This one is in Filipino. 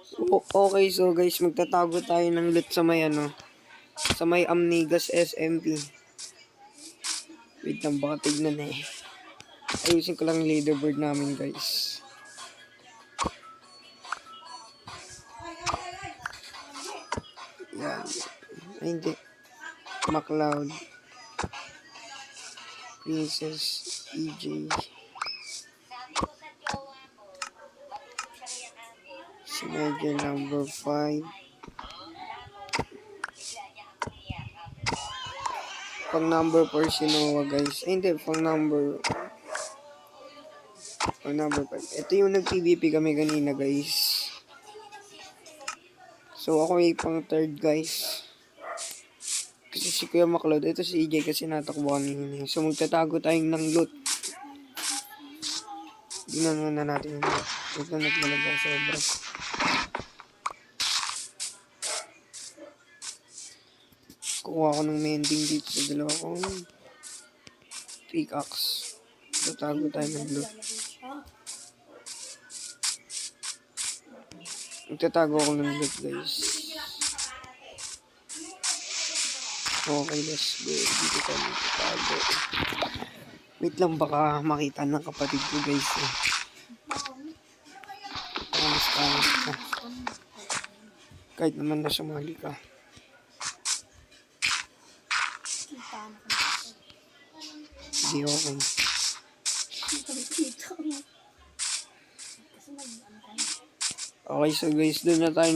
Okay, so guys, magtatago tayo ng loot sa may sa may Amnigas SMP. Wait lang, baka tignan eh. Ayusin ko lang leaderboard namin, guys. Yan. Ay, hindi. MacLeod. Princess. EJ. Si Nigel number 5. Pang number 4 si Noah, guys. Ay, hindi. Pang number 5. Ito yung nag-PVP kami kanina, guys. So, ako ay pang third, guys. Kasi si Kuya MacLeod, ito si EJ kasi natakbo kanina. So, magtatago tayong ng loot. Tingnan muna natin yung loot. Ito, nagmalag ako sobra. Kuha ko ng mending dito sa dalawa kong pickaxe. Tatago tayo ng loot. Magtatago ako ng loot, guys. Okay, let's go. Dito tayo magtatago. Wait lang, baka makita ng kapatid ko, guys. Kamusta ka? Kahit naman na sumali ka. Hindi okay. Okay, so guys, doon na tayo